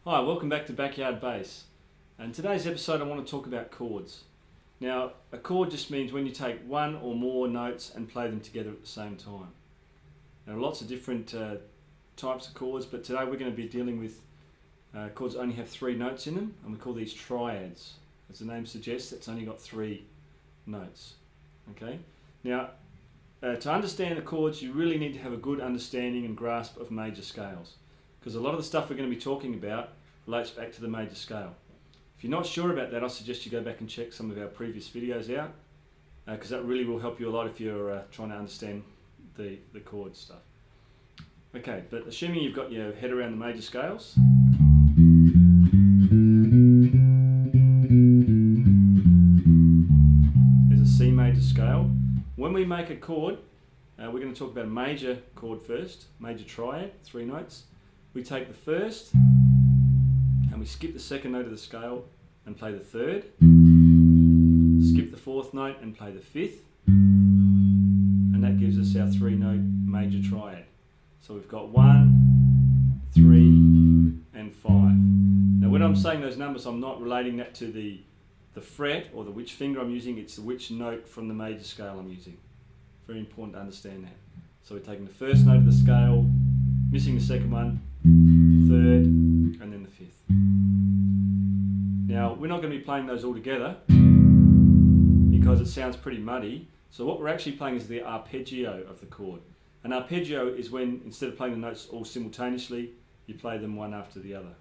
Hi, welcome back to Backyard Bass. In today's episode I want to talk about chords. Now, a chord just means when you take one or more notes and play them together at the same time. There are lots of different types of chords, but today we're going to be dealing with chords that only have 3 notes in them, and we call these triads. As the name suggests, it's only got 3 notes. Okay. Now, to understand the chords, you really need to have a good understanding and grasp of major scales, because a lot of the stuff we're going to be talking about relates back to the major scale. If you're not sure about that, I suggest you go back and check some of our previous videos out, because that really will help you a lot if you're trying to understand the chord stuff. Okay, but assuming you've got your head around the major scales, there's a C major scale. When we make a chord, we're going to talk about a major chord first, major triad, 3 notes. We take the first and we skip the second note of the scale and play the third, skip the 4th note and play the 5th, and that gives us our 3-note major triad. So we've got 1, 3 and 5. Now when I'm saying those numbers, I'm not relating that to the fret or the which finger I'm using, it's the which note from the major scale I'm using. Very important to understand that. So we're taking the first note of the scale, missing the second one, 3rd, and then the 5th. Now, we're not going to be playing those all together because it sounds pretty muddy. So what we're actually playing is the arpeggio of the chord. An arpeggio is when, instead of playing the notes all simultaneously, you play them one after the other.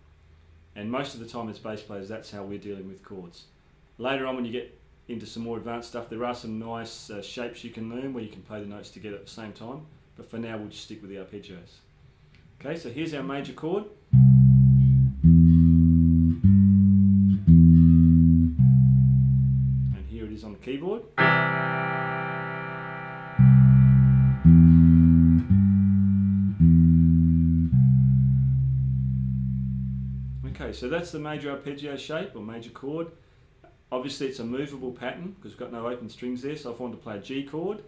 And most of the time as bass players, that's how we're dealing with chords. Later on, when you get into some more advanced stuff, there are some nice shapes you can learn where you can play the notes together at the same time. But for now, we'll just stick with the arpeggios. Okay, so here's our major chord. And here it is on the keyboard. Okay, so that's the major arpeggio shape or major chord. Obviously it's a movable pattern because we've got no open strings there, so if I want to play a G chord,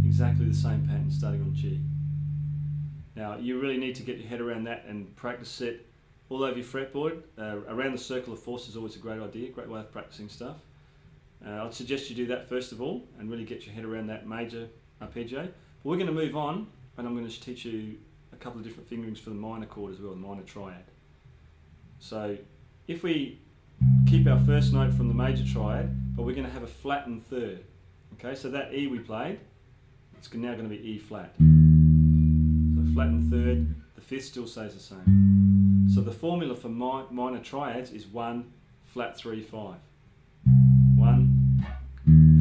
exactly the same pattern starting on G. Now you really need to get your head around that and practice it all over your fretboard. Around the circle of 4ths is always a great idea, great way of practicing stuff. I'd suggest you do that first of all and really get your head around that major arpeggio. But we're going to move on and I'm going to teach you a couple of different fingerings for the minor chord as well, the minor triad. So if we keep our first note from the major triad, but we're going to have a flattened 3rd. Okay, so that E we played, it's now going to be E flat. So flattened 3rd, the 5th still stays the same. So the formula for minor triads is 1, flat 3, 5. 1,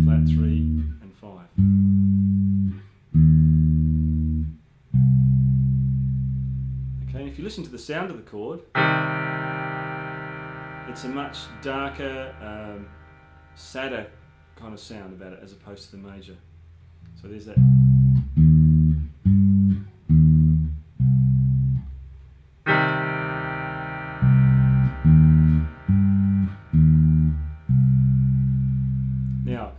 flat 3 and 5. Okay, and if you listen to the sound of the chord, it's a much darker, sadder kind of sound about it as opposed to the major. So there's that. Now,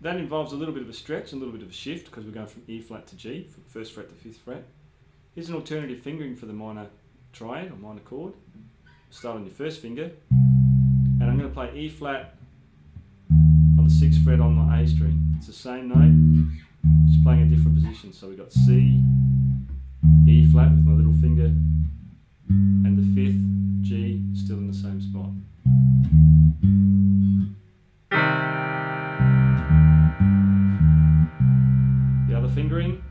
that involves a little bit of a stretch and a little bit of a shift because we're going from E flat to G, from 1st fret to 5th fret. Here's an alternative fingering for the minor triad or minor chord. Start on your 1st finger, and I'm going to play E flat on the 6th fret on my A string. It's the same note, just playing a different position. So we've got C, E flat with my little finger, and the 5th, G, still in the same spot. The other fingering.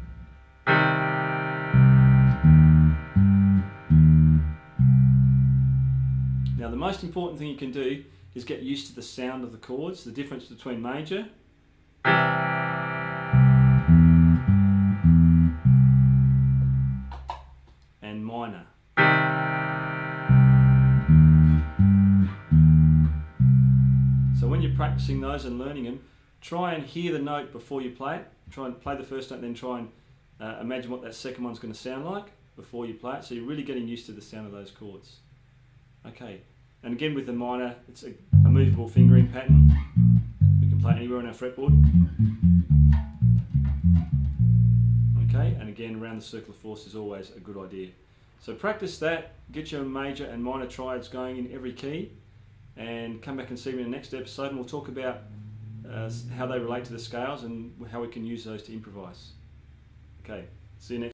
Now the most important thing you can do is get used to the sound of the chords, the difference between major and minor. So when you're practicing those and learning them, try and hear the note before you play it. Try and play the first note, then try and imagine what that second one's going to sound like before you play it. So you're really getting used to the sound of those chords. Okay, and again with the minor, it's a movable fingering pattern. We can play anywhere on our fretboard. okay? And again, around the circle of fourths is always a good idea. So practice that, get your major and minor triads going in every key, and come back and see me in the next episode, and we'll talk about how they relate to the scales and how we can use those to improvise. Okay, see you next.